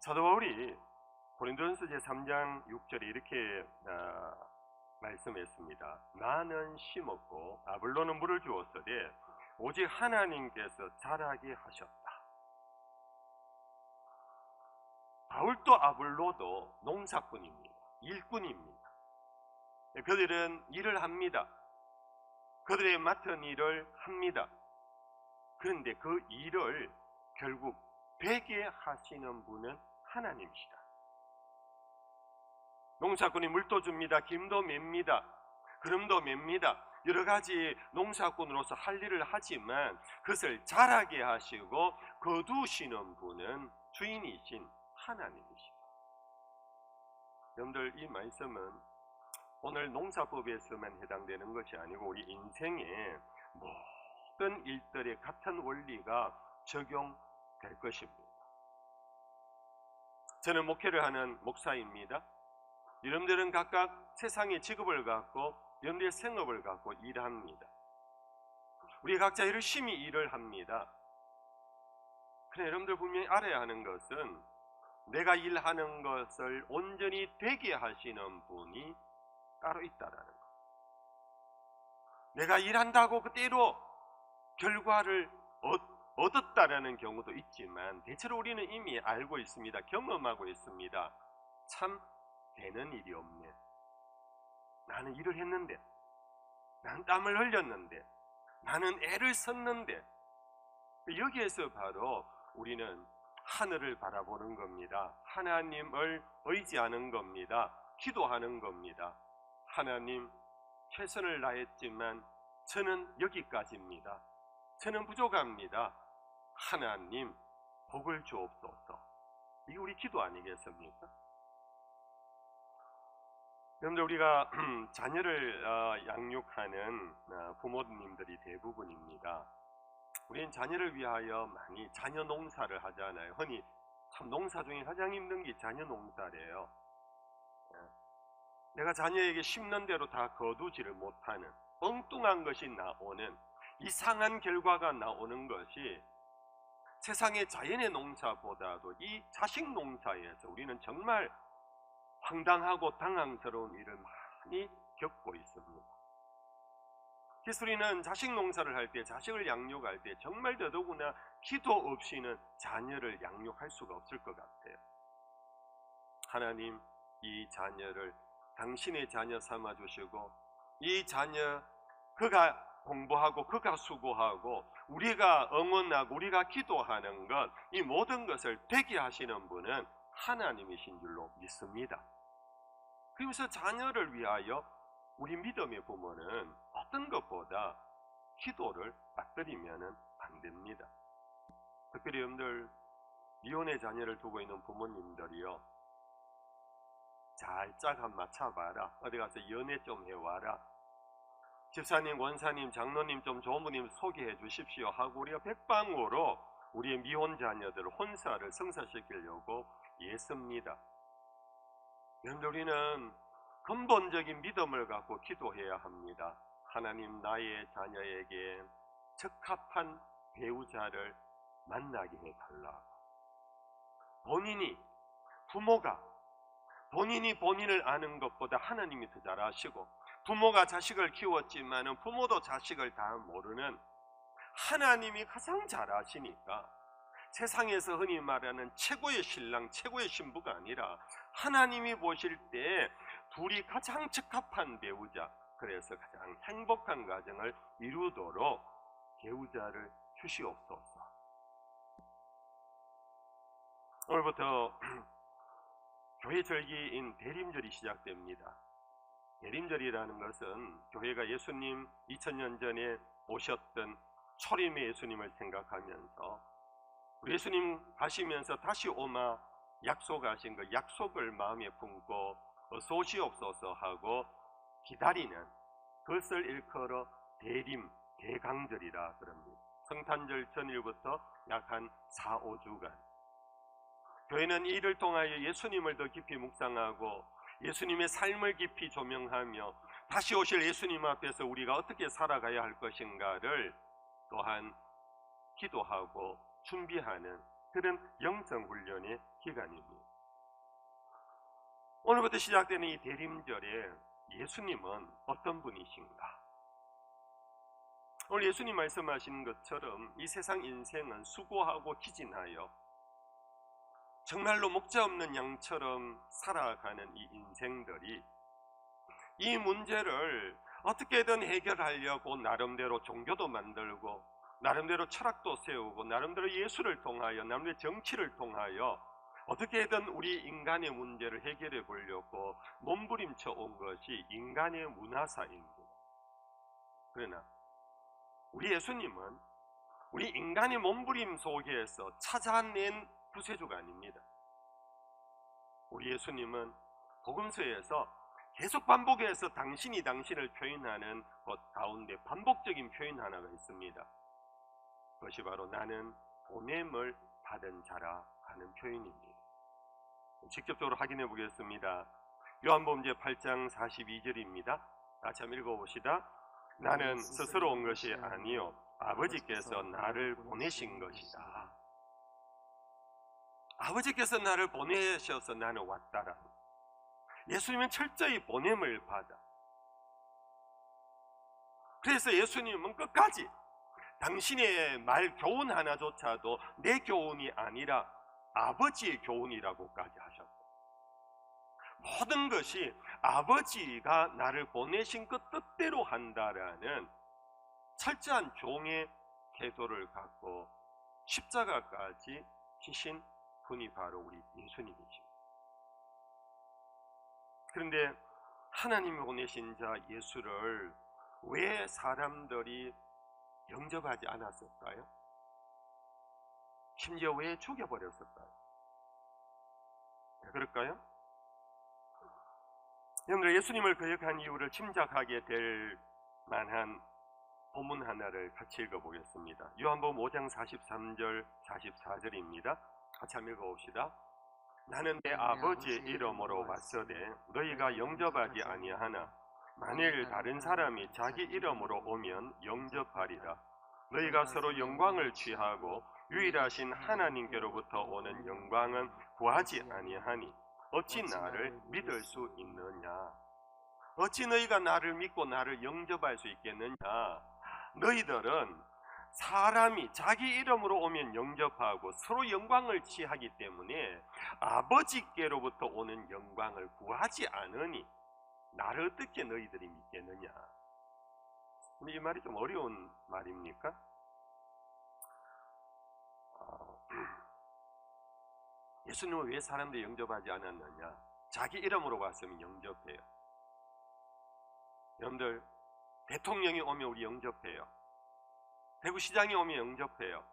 사도 바울이 고린도전서 제3장 6절에 이렇게 말씀했습니다. 나는 심었고 아볼로는 물을 주었으되 오직 하나님께서 자라게 하셨다. 바울도 아볼로도 농사꾼입니다. 일꾼입니다. 그들은 일을 합니다. 그들의 맡은 일을 합니다. 그런데 그 일을 결국 되게 하시는 분은 하나님이시다. 농사꾼이 물도 줍니다. 김도 맵니다. 그름도 맵니다. 여러 가지 농사꾼으로서 할 일을 하지만 그것을 자라게 하시고 거두시는 분은 주인이신 하나님이시다. 여러분들, 이 말씀은 오늘 농사법에서만 해당되는 것이 아니고 우리 인생의 모든 일들에 같은 원리가 적용될 것입니다. 저는 목회를 하는 목사입니다. 여러분들은 각각 세상의 직업을 갖고 여러분들의 생업을 갖고 일합니다. 우리 각자 열심히 일을 합니다. 그러나 여러분들 분명히 알아야 하는 것은 내가 일하는 것을 온전히 되게 하시는 분이 따로 있다라는 것. 내가 일한다고 그대로 결과를 얻었다라는 경우도 있지만 대체로 우리는 이미 알고 있습니다. 경험하고 있습니다. 참 되는 일이 없네. 나는 일을 했는데, 나는 땀을 흘렸는데, 나는 애를 썼는데, 여기에서 바로 우리는 하늘을 바라보는 겁니다. 하나님을 의지하는 겁니다. 기도하는 겁니다. 하나님, 최선을 다했지만 저는 여기까지입니다. 저는 부족합니다. 하나님, 복을 주옵소서. 이게 우리 기도 아니겠습니까? 여러분들, 우리가 자녀를 양육하는 부모님들이 대부분입니다. 우리는 자녀를 위하여 많이 자녀 농사를 하잖아요. 흔히 참 농사 중에 가장 힘든 게 자녀 농사래요. 내가 자녀에게 심는 대로 다 거두지를 못하는 엉뚱한 것이 나오는, 이상한 결과가 나오는 것이 세상의 자연의 농사보다도 이 자식 농사에서 우리는 정말 황당하고 당황스러운 일을 많이 겪고 있습니다. 그래서 우리는 자식 농사를 할 때, 자식을 양육할 때 정말 더더구나 기도 없이는 자녀를 양육할 수가 없을 것 같아요. 하나님, 이 자녀를 당신의 자녀 삼아주시고 이 자녀 그가 공부하고 그가 수고하고 우리가 응원하고 우리가 기도하는 것, 이 모든 것을 되게 하시는 분은 하나님이신 줄로 믿습니다. 그러면서 자녀를 위하여 우리 믿음의 부모는 어떤 것보다 기도를 빠뜨리면 안 됩니다. 특별히 여러분들, 미혼의 자녀를 두고 있는 부모님들이요, 잘 짝 한번 맞춰봐라. 어디 가서 연애 좀 해와라. 집사님, 원사님, 장로님 좀 좋은 분님 소개해 주십시오 하고 우리가 백방으로 우리의 미혼 자녀들 혼사를 성사시키려고 애씁니다. 여러분들, 우리는 근본적인 믿음을 갖고 기도해야 합니다. 하나님, 나의 자녀에게 적합한 배우자를 만나게 해달라고. 부모가 본인이 본인을 아는 것보다 하나님이 더 잘 아시고, 부모가 자식을 키웠지만 부모도 자식을 다 모르는 하나님이 가장 잘 아시니까 세상에서 흔히 말하는 최고의 신랑, 최고의 신부가 아니라 하나님이 보실 때 둘이 가장 적합한 배우자, 그래서 가장 행복한 가정을 이루도록 배우자를 주시옵소서. 오늘부터 교회 절기인 대림절이 시작됩니다. 대림절이라는 것은 교회가 예수님 2000년 전에 오셨던 초림의 예수님을 생각하면서 우리 예수님 가시면서 다시 오마 약속하신 그 약속을 마음에 품고 어서 오시옵소서 하고 기다리는, 그것을 일컬어 대림, 대강절이라 그럽니다. 성탄절 전일부터 약 한 4-5주간 교회는 이를 통하여 예수님을 더 깊이 묵상하고 예수님의 삶을 깊이 조명하며 다시 오실 예수님 앞에서 우리가 어떻게 살아가야 할 것인가를 또한 기도하고 준비하는 그런 영성훈련의 기간입니다. 오늘부터 시작되는 이 대림절에 예수님은 어떤 분이신가? 오늘 예수님 말씀하신 것처럼 이 세상 인생은 수고하고 기진하여 정말로 목자 없는 양처럼 살아가는 이 인생들이 이 문제를 어떻게든 해결하려고 나름대로 종교도 만들고 나름대로 철학도 세우고 나름대로 예술을 통하여 나름대로 정치를 통하여 어떻게든 우리 인간의 문제를 해결해 보려고 몸부림쳐 온 것이 인간의 문화사입니다. 그러나 우리 예수님은 우리 인간의 몸부림 속에서 찾아낸 구세주가 아닙니다. 우리 예수님은 복음서에서 계속 반복해서 당신이 당신을 표현하는 것 가운데 반복적인 표현 하나가 있습니다. 그것이 바로 나는 보냄을 받은 자라 하는 표현입니다. 직접적으로 확인해 보겠습니다. 요한복음 8장 42절입니다. 다시 한번 읽어봅시다. 나는 스스로 온 것이 아니요 아버지께서 나를 보내신 것이다. 아버지께서 나를 보내셔서 나는 왔다라. 예수님은 철저히 보냄을 받아. 그래서 예수님은 끝까지 당신의 말 교훈 하나조차도 내 교훈이 아니라 아버지의 교훈이라고까지 하셨고, 모든 것이 아버지가 나를 보내신 그 뜻대로 한다라는 철저한 종의 태도를 갖고 십자가까지 지신 분이 바로 우리 예수님이십니다. 그런데 하나님이 보내신 자 예수를 왜 사람들이 영접하지 않았을까요? 심지어 왜 죽여버렸을까요? 왜 그럴까요? 여러분들, 예수님을 거역한 이유를 짐작하게 될 만한 본문 하나를 같이 읽어보겠습니다. 요한복음 5장 43절 44절입니다. 같이 한번 읽어봅시다. 나는 내 아버지의 이름으로 왔으되 너희가 영접하지 아니하나 만일 다른 사람이 자기 이름으로 오면 영접하리라. 너희가 서로 영광을 취하고 유일하신 하나님께로부터 오는 영광은 구하지 아니하니 어찌 나를 믿을 수 있느냐? 어찌 너희가 나를 믿고 나를 영접할 수 있겠느냐? 너희들은 사람이 자기 이름으로 오면 영접하고 서로 영광을 취하기 때문에 아버지께로부터 오는 영광을 구하지 않으니 나를 어떻게 너희들이 믿겠느냐? 근데 이 말이 좀 어려운 말입니까? 예수님은 왜 사람들이 영접하지 않았느냐? 자기 이름으로 왔으면 영접해요. 여러분들, 대통령이 오면 우리 영접해요. 대구시장이 오면 영접해요.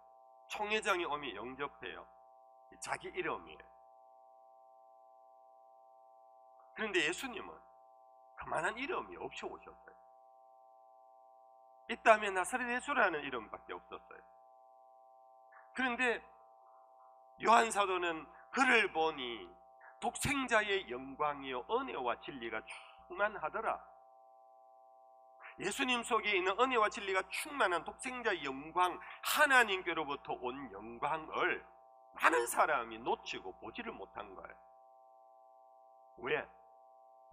총회장이 오면 영접해요. 자기 이름이에요. 그런데 예수님은 그만한 이름이 없이 오셨어요. 있다면 나사렛 예수라는 이름밖에 없었어요. 그런데 요한 사도는 그를 보니 독생자의 영광이요 은혜와 진리가 충만하더라. 예수님 속에 있는 은혜와 진리가 충만한 독생자의 영광, 하나님께로부터 온 영광을 많은 사람이 놓치고 보지를 못한 거예요. 왜?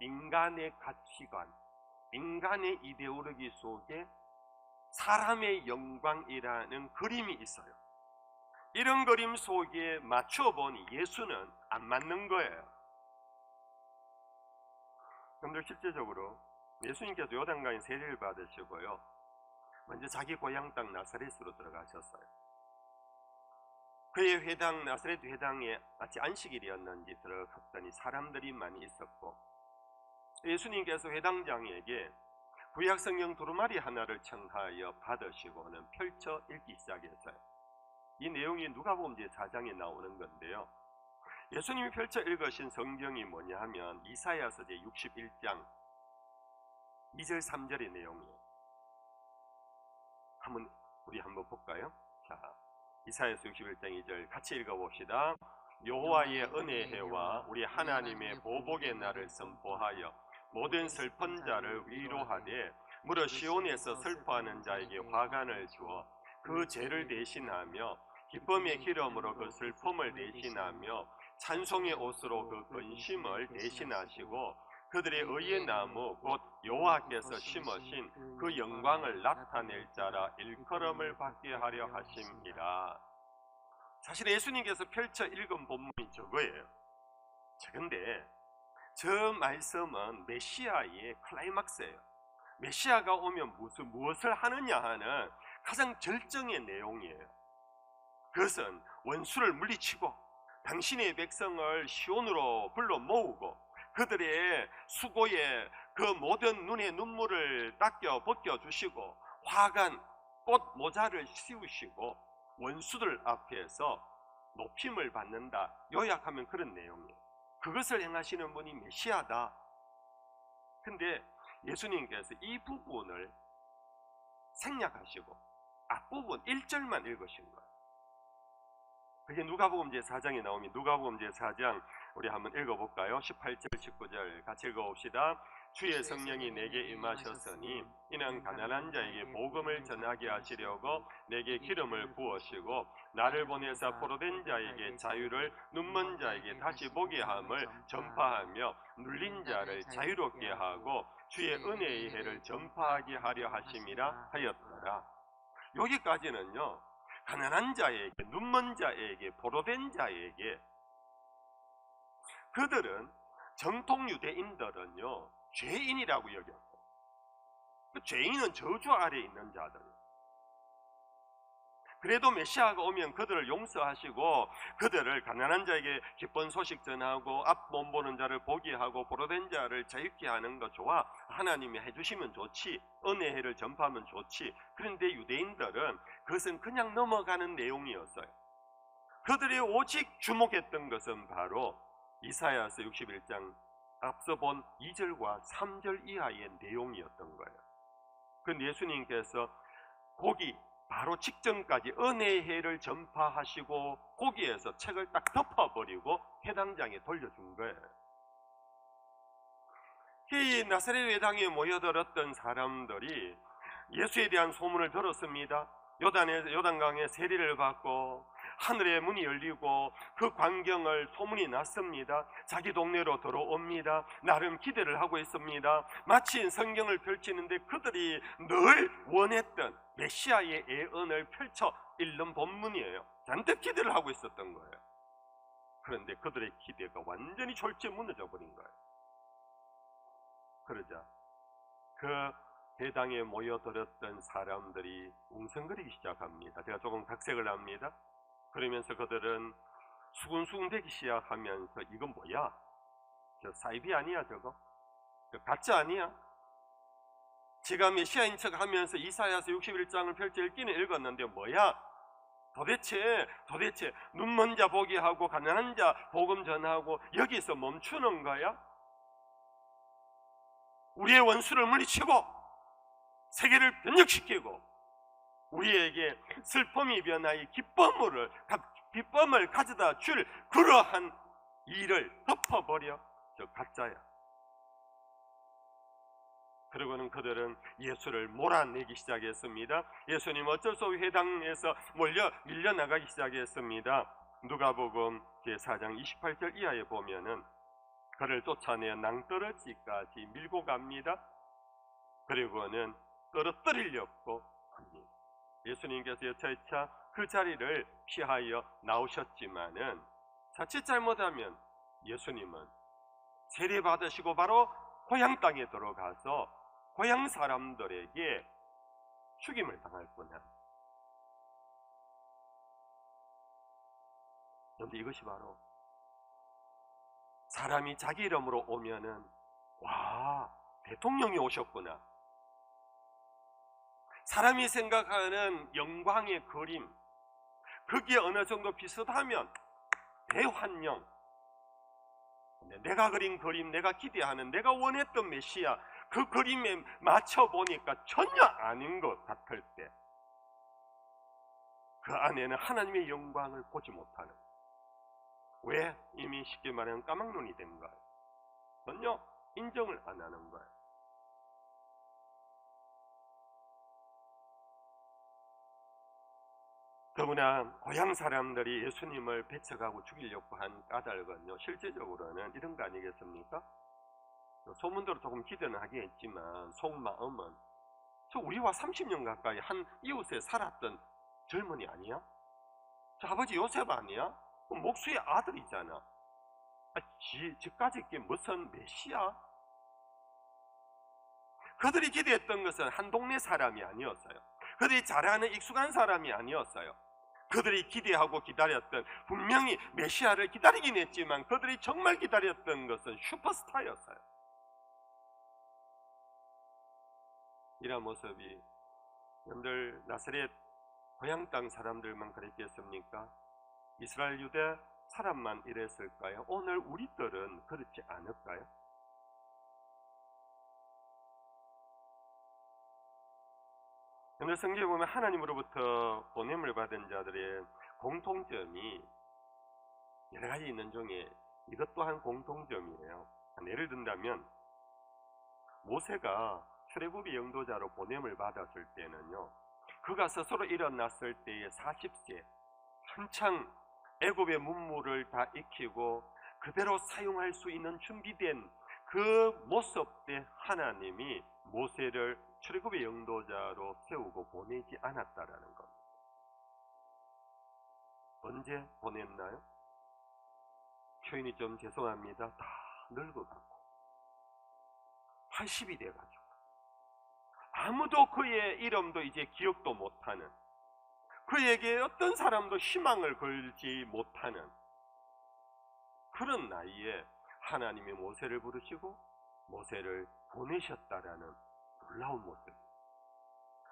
인간의 가치관, 인간의 이데올로기 속에 사람의 영광이라는 그림이 있어요. 이런 그림 속에 맞춰보니 예수는 안 맞는 거예요. 그런데 실제적으로 예수님께서 요단강에 세례를 받으시고요, 먼저 자기 고향 땅 나사렛으로 들어가셨어요. 그의 회당, 나사렛 회당에 마치 안식일이었는지 들어갔더니 사람들이 많이 있었고, 예수님께서 회당장에게 구약성경 두루마리 하나를 청하여 받으시고는 펼쳐 읽기 시작했어요. 이 내용이 누가복음 4장에 나오는 건데요, 예수님이 펼쳐 읽으신 성경이 뭐냐 하면 이사야서 제 61장 2절 3절의 내용이에요. 우리 한번 볼까요? 자, 이사야서 61장 2절 같이 읽어봅시다. 여호와의 은혜해와 우리 하나님의 보복의 날을 선포하여 모든 슬픈 자를 위로하되 무릇 시온에서 슬퍼하는 자에게 화관을 주어 그 죄를 대신하며 기쁨의 기름으로 그 슬픔을 대신하며 찬송의 옷으로 그 근심을 대신하시고 그들의 의의 나무 곧 여호와께서 심으신 그 영광을 나타낼 자라 일컬음을 받게 하려 하심이라. 사실 예수님께서 펼쳐 읽은 본문이 저거예요. 근데 저 말씀은 메시아의 클라이막스예요. 메시아가 오면 무엇을 하느냐 하는 가장 절정의 내용이에요. 그것은 원수를 물리치고 당신의 백성을 시온으로 불러 모으고 그들의 수고에 그 모든 눈의 눈물을 닦여 벗겨주시고 화관 꽃 모자를 씌우시고 원수들 앞에서 높임을 받는다. 요약하면 그런 내용이에요. 그것을 행하시는 분이 메시아다. 근데 예수님께서 이 부분을 생략하시고 앞부분 1절만 읽으신 거예요. 그게 누가복음 제4장에 나오면 누가복음 제4장 우리 한번 읽어볼까요? 18절 19절 같이 읽어봅시다. 주의 성령이 내게 임하셨으니 이는 가난한 자에게 복음을 전하게 하시려고 내게 기름을 부으시고 나를 보내사 포로된 자에게 자유를 눈먼 자에게 다시 보게 함을 전파하며 눌린 자를 자유롭게 하고 주의 은혜의 해를 전파하게 하려 하심이라 하였더라. 여기까지는요, 가난한 자에게, 눈먼 자에게, 포로된 자에게, 그들은 정통 유대인들은요 죄인이라고 여겼어요. 그 죄인은 저주 아래 있는 자들. 그래도 메시아가 오면 그들을 용서하시고 그들을 가난한 자에게 기쁜 소식 전하고 앞 못 보는 자를 보게 하고 포로된 자를 자유케 하는 거 좋아. 하나님이 해주시면 좋지. 은혜를 전파하면 좋지. 그런데 유대인들은 그것은 그냥 넘어가는 내용이었어요. 그들이 오직 주목했던 것은 바로 이사야서 61장 앞서 본 2절과 3절 이하의 내용이었던 거예요. 그런데 예수님께서 거기 바로 직전까지 은혜의 해를 전파하시고 거기에서 책을 딱 덮어버리고 해당 장에 돌려준 거예요. 이 나사렛 회당에 모여들었던 사람들이 예수에 대한 소문을 들었습니다. 요단강에 세례를 받고 하늘의 문이 열리고 그 광경을 소문이 났습니다. 자기 동네로 들어옵니다. 나름 기대를 하고 있습니다. 마침 성경을 펼치는데 그들이 늘 원했던 메시아의 예언을 펼쳐 읽는 본문이에요. 잔뜩 기대를 하고 있었던 거예요. 그런데 그들의 기대가 완전히 졸지에 무너져 버린 거예요. 그러자 그 회당에 모여들었던 사람들이 웅성거리기 시작합니다. 제가 조금 각색을 합니다. 그러면서 그들은 수군수군대기 시작하면서 이건 뭐야? 저 사이비 아니야 저거? 저 가짜 아니야? 제가 메시아인 척 하면서 이사야서 61장을 펼쳐 읽기는 읽었는데 뭐야? 도대체 눈먼 자 보게 하고 가난한 자 복음 전하고 여기서 멈추는 거야? 우리의 원수를 물리치고 세계를 변혁시키고 우리에게 슬픔이 변하여 기쁨을 가져다 줄 그러한 일을 덮어버려. 저 가짜야. 그러고는 그들은 예수를 몰아내기 시작했습니다. 예수님 어쩔 수 없이 회당에서 밀려나가기 시작했습니다. 누가복음 제4장 28절 이하에 보면은 그를 쫓아내어 낭떠러지까지 밀고 갑니다. 그리고는 떨어뜨리려고 합니다. 예수님께서 여차여차 그 자리를 피하여 나오셨지만은 자칫 잘못하면 예수님은 세례 받으시고 바로 고향 땅에 들어가서 고향 사람들에게 죽임을 당할 뻔한. 그런데 이것이 바로 사람이 자기 이름으로 오면은 와, 대통령이 오셨구나. 사람이 생각하는 영광의 그림, 그게 어느 정도 비슷하면 대환영, 내가 그린 그림, 내가 기대하는, 내가 원했던 메시아, 그 그림에 맞춰보니까 전혀 아닌 것 같을 때 그 안에는 하나님의 영광을 보지 못하는, 왜? 이미 쉽게 말하면 까막눈이 된 거예요. 전혀 인정을 안 하는 거예요. 더 더구나 고향 사람들이 예수님을 배척하고 죽이려고 한 까닭은요, 실제적으로는 이런 거 아니겠습니까? 소문대로 조금 기대는 하겠지만 속마음은 저 우리와 30년 가까이 한 이웃에 살았던 젊은이 아니야? 저 아버지 요셉 아니야? 목수의 아들이잖아. 지까지 게 무슨 메시아? 그들이 기대했던 것은 한 동네 사람이 아니었어요. 그들이 잘 아는 익숙한 사람이 아니었어요. 그들이 기대하고 기다렸던, 분명히 메시아를 기다리긴 했지만 그들이 정말 기다렸던 것은 슈퍼스타였어요. 이런 모습이 여러분들 나사렛 고향 땅 사람들만 그랬겠습니까? 이스라엘 유대 사람만 이랬을까요? 오늘 우리들은 그렇지 않을까요? 오늘 성경에 보면 하나님으로부터 보냄을 받은 자들의 공통점이 여러 가지 있는 중에 이것 또한 공통점이에요. 예를 든다면 모세가 출애굽의 영도자로 보냄을 받았을 때는요, 그가 스스로 일어났을 때의 40세 한창 애굽의 문물을 다 익히고 그대로 사용할 수 있는 준비된 그 모습 때 하나님이 모세를 출애굽의 영도자로 세우고 보내지 않았다라는 겁니다. 언제 보냈나요? 표현이 좀 죄송합니다. 다 늙어가고 80이 돼가지고 아무도 그의 이름도 이제 기억도 못하는, 그에게 어떤 사람도 희망을 걸지 못하는 그런 나이에 하나님이 모세를 부르시고 모세를 보내셨다라는 놀라운 모습.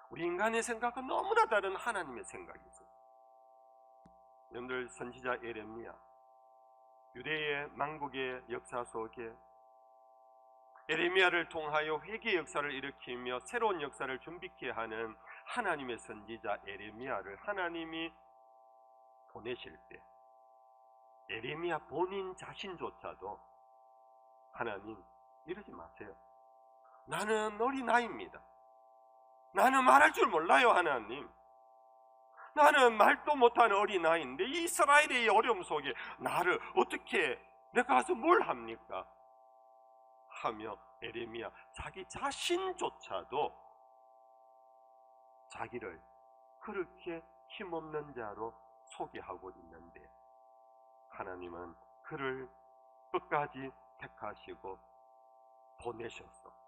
우리 인간의 생각과 너무나 다른 하나님의 생각이 있어요. 여러분들 선지자 에레미야, 유대의 망국의 역사 속에 에레미야를 통하여 회개의 역사를 일으키며 새로운 역사를 준비케 하는 하나님의 선지자 에레미야를 하나님이 보내실 때 에레미야 본인 자신조차도 하나님 이러지 마세요. 나는 어린아이입니다. 나는 말할 줄 몰라요. 하나님, 나는 말도 못하는 어린아이인데 이 이스라엘의 어려움 속에 나를 어떻게 내가 가서 뭘 합니까? 하며 에레미야 자기 자신조차도 자기를 그렇게 힘없는 자로 소개하고 있는데 하나님은 그를 끝까지 택하시고 보내셨어.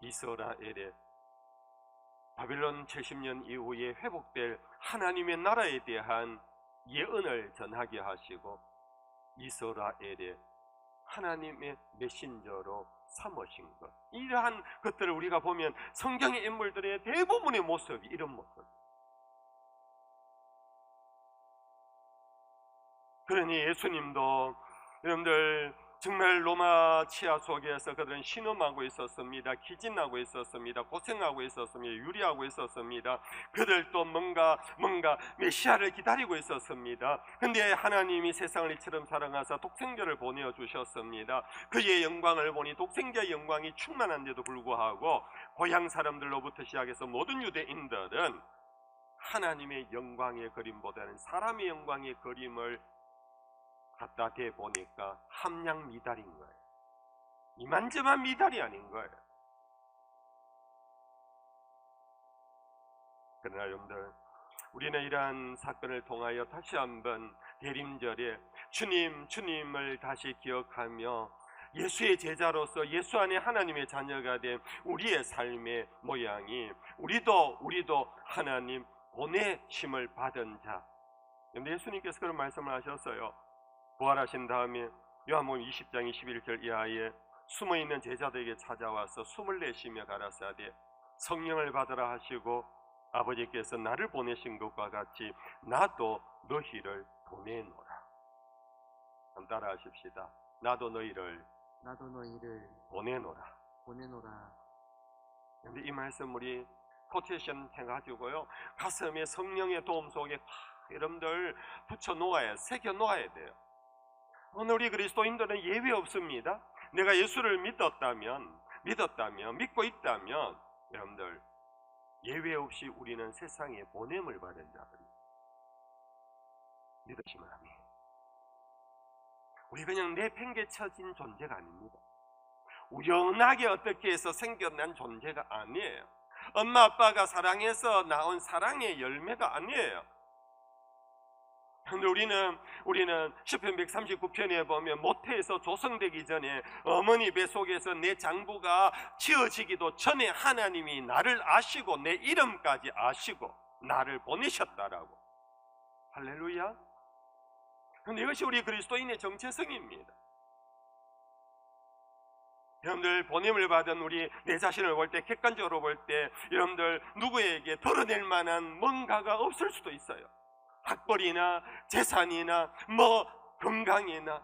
이스라엘의 바빌론 70년 이후에 회복될 하나님의 나라에 대한 예언을 전하게 하시고 이스라엘의 하나님의 메신저로 삼으신 것, 이러한 것들을 우리가 보면 성경의 인물들의 대부분의 모습이 이런 모습. 그러니 예수님도 여러분들 정말 로마 치하 속에서 그들은 신음하고 있었습니다. 기진하고 있었습니다. 고생하고 있었습니다. 유리하고 있었습니다. 그들도 뭔가 메시아를 기다리고 있었습니다. 근데 하나님이 세상을 이처럼 사랑하사 독생자를 보내주셨습니다. 그의 영광을 보니 독생자의 영광이 충만한데도 불구하고 고향 사람들로부터 시작해서 모든 유대인들은 하나님의 영광의 그림보다는 사람의 영광의 그림을 갖다 대보니까 함량 미달인 거예요. 이만저만 미달이 아닌 거예요. 그러나 여러분들, 우리는 이러한 사건을 통하여 다시 한번 대림절에 주님을 다시 기억하며 예수의 제자로서 예수 안에 하나님의 자녀가 된 우리의 삶의 모양이 우리도 하나님 보내심을 받은 자. 그런데 예수님께서 그런 말씀을 하셨어요. 부활하신 다음에 요한복음 20장 21절 이하에 숨어있는 제자들에게 찾아와서 숨을 내쉬며 가라사대 성령을 받으라 하시고 아버지께서 나를 보내신 것과 같이 나도 너희를 보내노라. 한번 따라 하십시다. 나도 너희를 보내노라. 근데 이 말씀 우리 코테이션 해가지고요 가슴에 성령의 도움 속에 여러분들 붙여 놓아야, 새겨 놓아야 돼요. 오늘 우리 그리스도인들은 예외 없습니다. 내가 예수를 믿었다면, 믿고 있다면 여러분들 예외 없이 우리는 세상에 보냄을 받은 자들이. 믿으시면 아멘. 우리 그냥 내팽개쳐진 존재가 아닙니다. 우연하게 어떻게 해서 생겨난 존재가 아니에요. 엄마 아빠가 사랑해서 나온 사랑의 열매가 아니에요. 근데 우리는 시편 139편에 보면 모태에서 조성되기 전에 어머니 뱃속에서 내 장부가 지어지기도 전에 하나님이 나를 아시고 내 이름까지 아시고 나를 보내셨다라고. 할렐루야. 근데 이것이 우리 그리스도인의 정체성입니다. 여러분들 보냄을 받은 우리 내 자신을 볼 때, 객관적으로 볼 때 여러분들 누구에게 덜어낼 만한 뭔가가 없을 수도 있어요. 학벌이나 재산이나 건강이나.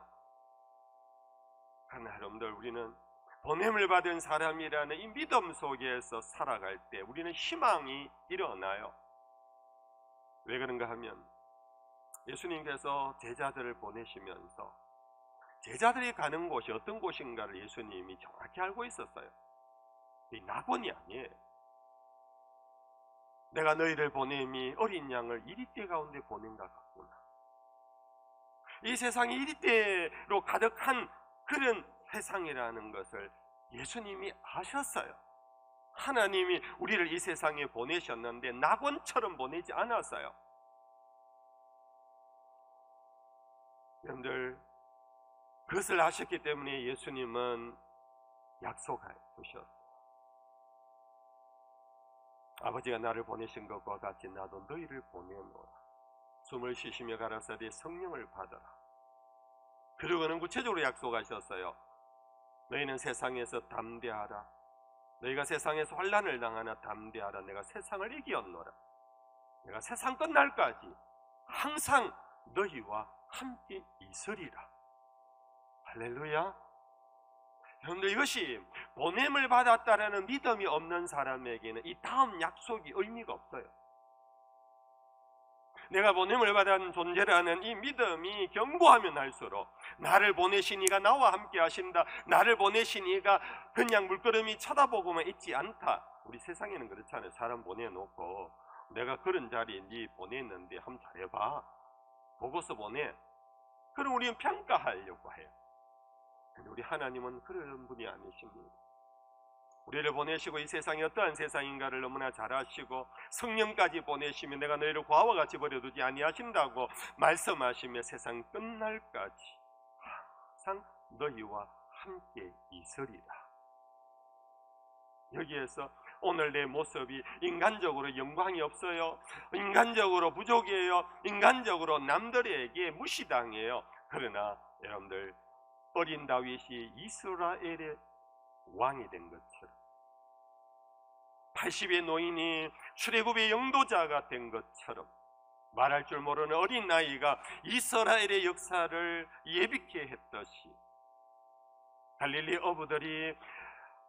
그러나 여러분들 우리는 보냄을 받은 사람이라는 이 믿음 속에서 살아갈 때 우리는 희망이 일어나요. 왜 그런가 하면 예수님께서 제자들을 보내시면서 제자들이 가는 곳이 어떤 곳인가를 예수님이 정확히 알고 있었어요. 이 낙원이 아니에요. 내가 너희를 보냄이 어린 양을 이리떼 가운데 보낸가 같구나. 이 세상이 이리떼로 가득한 그런 세상이라는 것을 예수님이 아셨어요. 하나님이 우리를 이 세상에 보내셨는데 낙원처럼 보내지 않았어요. 여러분들 그것을 아셨기 때문에 예수님은 약속해 주셨어요. 아버지가 나를 보내신 것과 같이 나도 너희를 보내노라. 숨을 쉬시며 가라사대 성령을 받아라. 그리고는 구체적으로 약속하셨어요. 너희는 세상에서 담대하라. 너희가 세상에서 환난을 당하나 담대하라. 내가 세상을 이기었노라. 내가 세상 끝날까지 항상 너희와 함께 있으리라. 할렐루야. 여러분들 이것이 보냄을 받았다라는 믿음이 없는 사람에게는 이 다음 약속이 의미가 없어요. 내가 보냄을 받은 존재라는 이 믿음이 견고하면 할수록 나를 보내신 이가 나와 함께 하신다. 나를 보내신 이가 그냥 물끄러미 쳐다보고만 있지 않다. 우리 세상에는 그렇잖아요. 사람 보내놓고 내가 그런 자리에 네 보냈는데 한번 잘해봐. 보고서 보내. 그럼 우리는 평가하려고 해요. 근데 우리 하나님은 그런 분이 아니십니다. 우리를 보내시고 이 세상이 어떠한 세상인가를 너무나 잘 아시고 성령까지 보내시며 내가 너희를 고아와 같이 버려두지 아니하신다고 말씀하시며 세상 끝날까지 항상 너희와 함께 있으리라. 여기에서 오늘 내 모습이 인간적으로 영광이 없어요. 인간적으로 부족해요. 인간적으로 남들에게 무시당해요. 그러나 여러분들 어린 다윗이 이스라엘의 왕이 된 것처럼 80의 노인이 출애굽의 영도자가 된 것처럼 말할 줄 모르는 어린 나이가 이스라엘의 역사를 예비케 했듯이 갈릴리 어부들이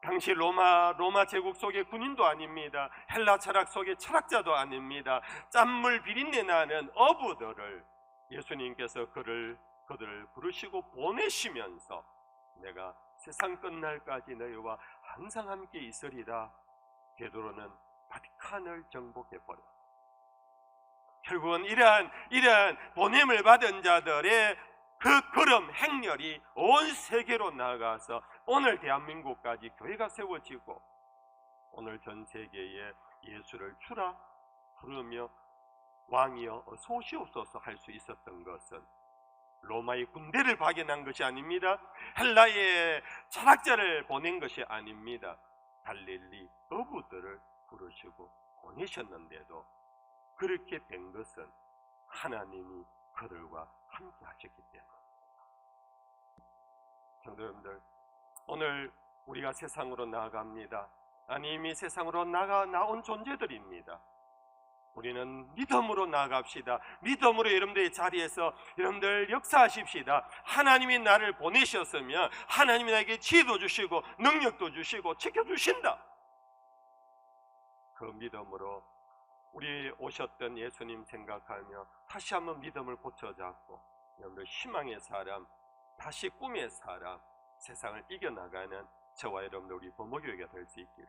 당시 로마 제국 속의 군인도 아닙니다. 헬라 철학 속의 철학자도 아닙니다. 짠물 비린내 나는 어부들을 예수님께서 그들을 부르시고 보내시면서 내가 세상 끝날까지 너희와 항상 함께 있으리라. 베드로는 바티칸을 정복해 버렸어요. 결국은 이러한 보냄을 받은 자들의 그 걸음 행렬이 온 세계로 나가서 오늘 대한민국까지 교회가 세워지고 오늘 전 세계에 예수를 주라 부르며 왕이여 어서 오시옵소서 할 수 있었던 것은 로마의 군대를 파견한 것이 아닙니다. 헬라의 철학자를 보낸 것이 아닙니다. 갈릴리 어부들을 부르시고 보내셨는데도 그렇게 된 것은 하나님이 그들과 함께 하셨기 때문에. 성도 여러분들, 오늘 우리가 세상으로 나아갑니다. 아니 이미 세상으로 나온 존재들입니다. 우리는 믿음으로 나아갑시다. 믿음으로 여러분들의 자리에서 여러분들 역사하십시다. 하나님이 나를 보내셨으면 하나님이 나에게 지혜도 주시고 능력도 주시고 지켜주신다. 그 믿음으로 우리 오셨던 예수님 생각하며 다시 한번 믿음을 고쳐잡고 여러분들 희망의 사람, 다시 꿈의 사람, 세상을 이겨나가는 저와 여러분들 우리 부모교회가 될 수 있기를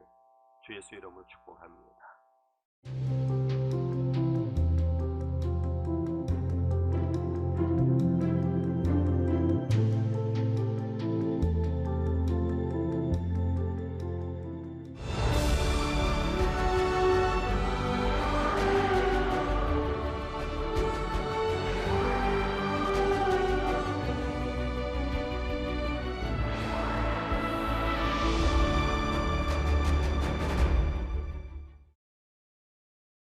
주 예수 이름으로 축복합니다.